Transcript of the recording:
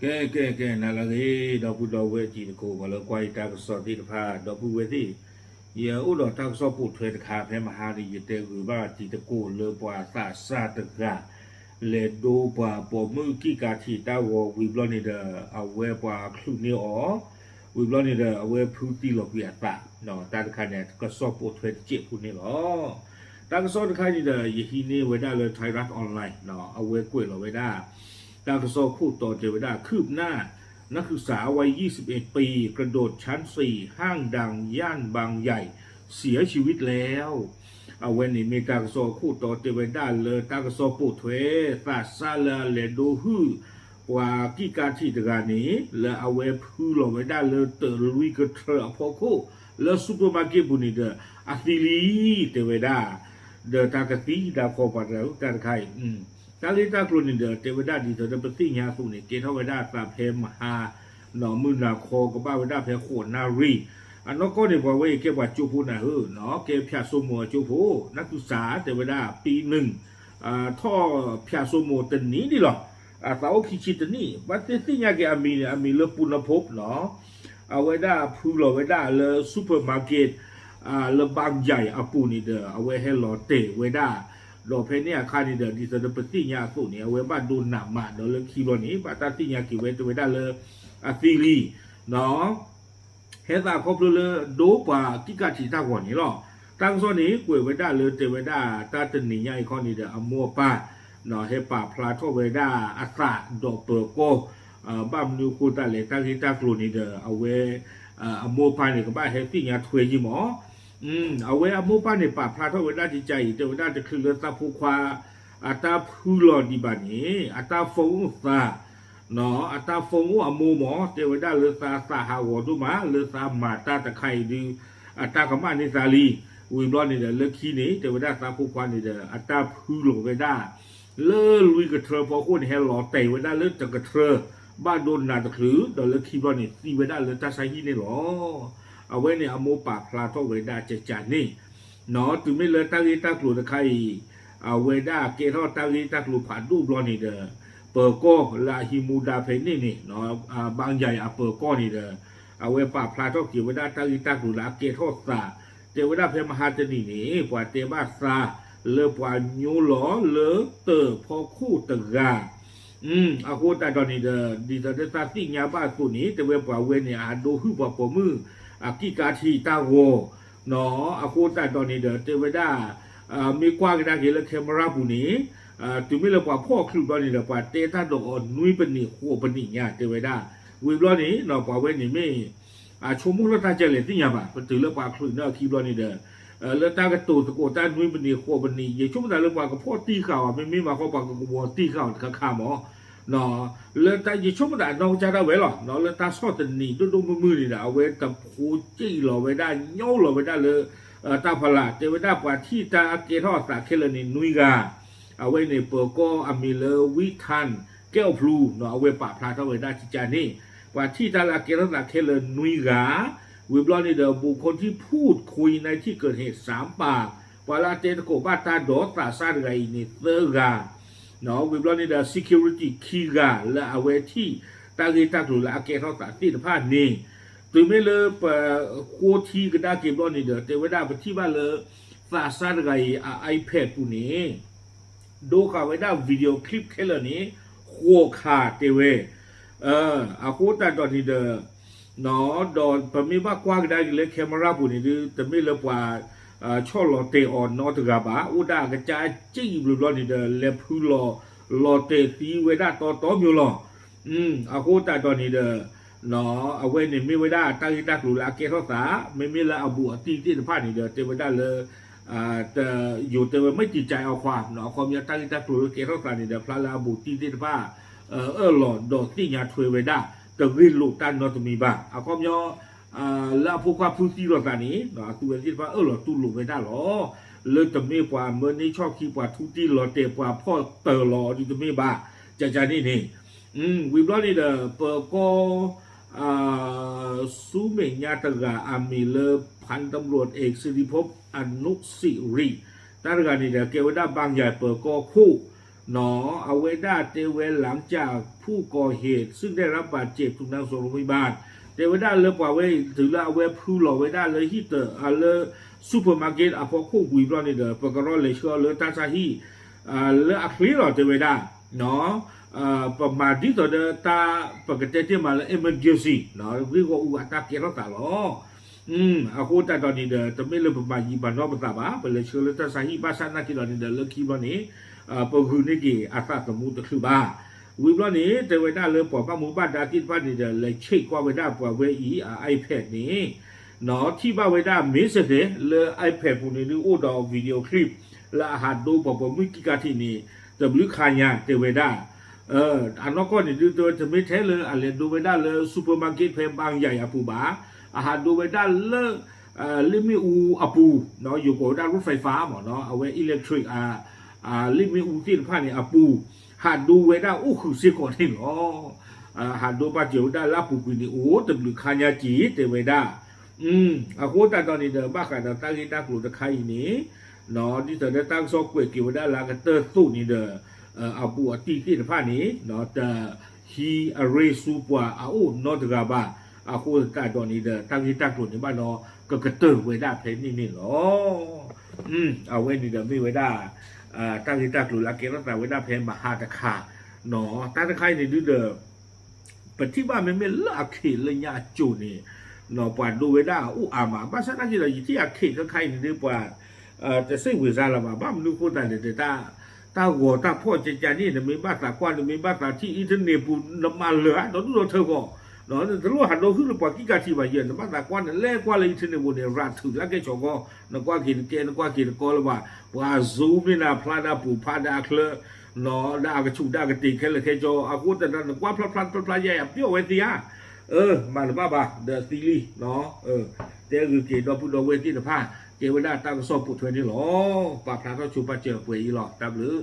ကဲနာလာကြီးတော့ဘူးတော့ဝဲကြည့်ကိုဘာလို့ကွာတာကစောတိတဖာတော့ဘူးဝဲတိရေဥတော်တာကစောပုထွေတခါဖဲမဟာရီတဲ့ကူဘာတီတကိုလေပွာသစာတကလေဒိုပွာပေါ်မှုကိကာတီတာဝဝီဘလနေတဲ့အဝဲပွာခလူနေအောဝီဘလနေတဲ့အဝဲဖူတီလောပြတာနော်တာတခါနဲ့ကစောပုထွေကြည့်ခုနေလောတာကစောတခါနေတဲ့ယဟီနေဝဲဒါလေထိုင်ရတ်အွန်လိုင်းနော်အဝဲကွေလောဝဲဒါดาวกระโซคู่ต่อเทวดาคืบหน้านักศึกษาวัย21 ปีกระโดดชั้น 4ห้างดังย่านบางใหญ่เสียชีวิตแล้วเอาเวนี่มีดาวกระโซคู่ต่อเทวดาเลยดาวกระโซปูถวยฟาซาลาเลโดฮือว่ากิการที่ตะการนี้เลยเอาเวพูลไว้ได้เลยเตอร์ลุยกระเทอพอคู่เลยซูเปอร์มาร์เก็ตบุนีเดออัฟฟิลีเทวดาเดอตากตีดาวคอปัดแล้วตาไข่ตาลิตากลุนิเดเทวดาดีเถอะเป็นสิ่งยาสุนี่เกณฑ์เทวดาตาเพมหาหนอมือนาคอกับบ้าเวดาเพขวนนารีอันนั้นก็เนี่ยว่าเว้ยเก็บว่าจูพูนะเนาะเก็บพิาสมัวจูพูนักศึกษาเทวดาปีหนึ่งท่อพิาสมัวตันนี้ดิหรอสาวคิชิตนี่ว่าสิ่งยาเกอามีเลือปุณภพเนาะเอาเวดาพูดเวดาเลซูเปอร์มาร์เก็ตเลบางใหญ่อาปูนี่เดเอาไว้ให้หล่อเตเวดาดอกเพเนี่ยคานิเดอร์ดิสเดอร์ปฏิญญาสุเนี่ยเวบ้านดูหนามมาเดอเลยคีโรนี้ปาตาติญญากิเวตัวเวด้าเลยอาซิลีเนาะเฮตาครบเลยโดปากิกาชิตากว่านี้หรอตั้งโซนี้กวยเวด้าเลยเตเวด้าตาตนิญญาอีกคนนี้เดออมัวป้าเนาะเฮปาพลาโตเวด้าอัสระดอกเปอร์โกบ้านนิวคูตาเลตากิตากลูนี่เดอเอาเวอมัวป้าเนี่ยก็บ้านเฮติญญาถวยยี่หมอเอาไว้อามุปาในป่าพระเทวดาจิใจเทวดาจะคือเรือตาผู้ควาอัตาผู้หลอดีบานี้อัตาฟงซาเนาะอัตาฟงอามุหมอเทวดาเรือซาสาหาวดุมาเรือซามาตาตะไคดีอัตากรรมนิสาลีวิบลอนนี่เดเลือคีนี้เทวดาตาผู้ควานี่เดอัตาผู้หลอเวดาเลือลุยกระเทอพอคนเฮลหลอเตเวดาเลือจะกระเทอบ้านโดนนาตะคือเดเลือคีบลอนนี่ตีเวดาเลือตาไซฮีนี่หรอเอาไว้ในอโมปาพลาโตเวดาเจจานี่เนาะถึงไม่เลยตาลีตากลูตะไคเอาเวดาเกทอตาลีตากลูผ่านรูปรอนี่เดอเปอร์โกลาฮิมูดาเพนี่เนาะบางใหญ่เปอร์โกนี่เดอเอาไว้ปาพลาโตเกเวดาตาลีตากลูลาเกทอสาเทวดาเพมหาจนี่นี่ปว่าเตบาซาเลปว่าญูหลอเลเตอพอคู่ตะกาอาโคตาดอนี่เดอดิเดตาติญาบาสุนี้แต่เวปว่าเวเนี่ยอาโดฮึปว่าปมืออากิกาทีตาโวเนาะอาโคตาตอนนี้เดเทวดามีกว้างกันเห็นแล้วแคมราบุนี้ถึงไม่เลยว่าพ่อครูตอนนี้เดว่าเตต้าดอกอ่อนนุ้ยเป็นนี่หัวเป็นนี่เนี่ยเทวดาวิบล้อนี้เนาะว่าเว้นนี่ไม่ชมมุลตาเจริญที่ยังบ่เป็นถือเรื่องว่าครูเนาะคีบล้อนี้เดเรื่องตากระตูตะโกตานุ้ยเป็นนี่หัวเป็นนี่อย่าชมแต่เรื่องว่ากับพ่อตีข่าวไม่มาเขาบอกกับวัวตีข่าวข้าหมอเนาะเรื่องตาอย่าชมแต่น้องจะได้ไว้หรอเนาะเรื่องตาซอดแต่นี่ดูมือนี่นะเอาไว้แต่ผูจี้หล่อไว้ได้โย่หล่อไว้ได้เลยตาพลาเทวดาปว่าที่ตาเกทอสาเคลนินุยกาเอาไว้ในเปอร์โกอามิเลวิทันแก้วพลูเนาะเอาไว้ป่าพลาเท่าไว้ได้จิจานี่ว่าที่ตาเกทอสาเคลนุยกาวิบลอนี่เดอบุคคลที่พูดคุยในที่เกิดเหตุ3 ปากว่าลาเตโกบาตาดอตาซาไรนี่เตอร์กาเนาะวิบลอนี่เดอ security key กาและเอาไว้ที่ตาเกตากลุละเกทอสาที่พาดนี่ถึงไม่เลยโคทีก็ได้เก็บรอนี่เด้อแต่เวลาไปที่บ้านเลยฟาซาร์ไกไอแพดปุ่นนี้ดูข่าวไว้ได้วิดีโอคลิปแค่ละนี้โคขาเตเวอาโคตาตอนนี้เด้อเนาะดอนปมีว่ากว้างได้เลยแคมราปุ่นนี้ดื้อแต่ไม่เลยว่าช่อลอเตออนนอตกาบะอุดากระจายจี้บลูรอนี่เด้อเล็บพูลอเตตีเวด้าต่ออยู่หรออาโคตาตอนนี้เด้อเนาะเอาไว้เนี่ยไม่ไว้ได้ตั้งที่ตั้งหลุลาเกทอสาไม่มีละอาบัวที่พลาดนี่เดียวเทวดาเลยแต่อยู่แต่ไม่จิตใจเอาความเนาะความยาตั้งที่ตั้งหลุลาเกทอสานี่เดียวพระลาบุที่พลาดหลอดดอกที่ยาถวยไว้ได้แต่วิลูกตันนอตมีบ้าเอาความยาละพวกความพูดที่หลอดนี้เนาะตัวที่พลาดหลอดตู้หลุดไว้ได้หรอเลยแต่ไม่กว่าเมื่อนี้ชอบขี้กว่าทุกที่หลอดเตะกว่าพ่อเตอหลอดที่ไม่บ้าจะนี่วิบล้อนี่เด้อเปิดก็สุเมญญาตกาอามิเลพันตำรวจเอกสิริภพอนุสิริตารการนี่เด้อเกวดาบางใหญ่เปิดก็คู่ หนอเอาไว้ได้เตเวหลังจากผู้ก่อเหตุซึ่งได้รับบาดเจ็บถูกนำส่งโรงพยาบาลเตเวได้เลยกว่าไว้ถือแล้วเอาไว้ผู้หล่อไว้ได้เลยฮิตเตอร์เลยซูเปอร์มาร์เก็ตพอคู่กุยบล้อนี่เด้อปกติเลยเชื่อเลยตาซาฮีเลยอัคลีหล่อเตเวได้เนาะประมาณที่ต่อเดือตาปกติที่มาเลย emergency เนาะวิวอุอัตาเกียร์ตาล้ออากูแต่ตอนนี้เด้อแต่ไม่เลยประมาณยี่บานนอกภาษาบ้าเป็นเลยเชื่อเลยตาซาฮีบ้าสันนักกีฬานี่เด้อเลิกคีบล้อนี้ปกตินี่กี่อัตราสมมุติคือบ้าวิบล้อนี้แต่เวลาเลยปอกป้าหมู่บ้านดาติดบ้านนี่เด้อเลยเช็คว่าเวลาปอกเวอีไอแพดนี้เนาะที่บ้านเวลามิสเตเลยไอแพดพวกนี้ดูโอ้ดอวิดีโอคลิปและอาหารดูปอกมิกิกาที่นี่แต่บลิคายาแต่เวลาอันนั้นก็นี่ดูตัวจะไม่แท้เลยอะไรดูเวลาเลยซูเปอร์มาร์เก็ตเพมบางใหญ่อปูบ้าอาหารดูเวลาเลยลิมิอูอปูเนาะอยู่กับด้านรถไฟฟ้าหมอเนาะเอาไว้อิเล็กทริกลิมิอูที่ผ่านนี่อปูหาดูเวลาอู้คือเสียก่อนนี่หรอหาดูป้าเจียวได้รับปูกุนี่โอ้แต่บลิคายาจีแต่เวลาอาโคตาตอนนี้เดิมบ้ากันตั้งที่ตั้งกลุ่มตะไคร้นี้เนาะที่เธอได้ตั้งซอกเกวยเกี่ยวได้ลากระเตอร์สู้นี่เด้อเอาปัวตีที่ผ้านี้เนาะแต่ฮีอารีซูปัวเอาโนตกาบาเอาคู่ตาตอนนี้เด้อตั้งที่ตั้งกลุ่มในบ้านเนาะก็กระเตอร์ไว้ได้เพลนี่นี่หรอเอาไว้นี่เด้อไม่ไว้ได้ตั้งที่ตั้งกลุ่มละเกล้าแต่ไว้ได้เพลมหาตะขาเนาะตั้งตะไคร้นี่ดูเด้อปฏิบัติมันไม่ละเขตเลยยาจูนี่เนาะปวดดูไว้ได้อามาบ้านฉันนั่นที่เราอยู่ที่อาเขตก็ใครนี่ดีกว่าแต่ซึ่งเวลาเราบ้านมันดูคนแต่เด็ดตาหัวตาพ่อเจจานี่เนี่ยมีบ้านตากว้านมีบ้านตาที่อินเทอร์เน็ตปูน้ำมันเหลือเราดูเราเธอก็เนาะแต่รู้หันเราขึ้นหรือเปล่ากี่กาที่มาเยือนบ้านตากว้านเนี่ยแรกกว่าเลยอินเทอร์เน็ตบนเนี่ยรัดถือแล้วแกชงก็นักว่ากินแกนักว่ากินก็เลยว่าซูมนี่นะพลาดาปูพลาดาเคลเนาะได้กระชุกได้กระติกแค่เลยแค่จออากูแต่นั้นนักว่าพลาดใหญ่เปี้ยวเวทีอ่ะมาหรือเปล่าเดอะซีรีส์เนาะเดี๋ยวคือเกี่ยวกับผู้ดองเวทีนะพ่าเกี่ยวกับด้านตั้งสอบปุถุนี่หรอปากทางเขาชูปาเจอป่วยอีหรอตามหรือ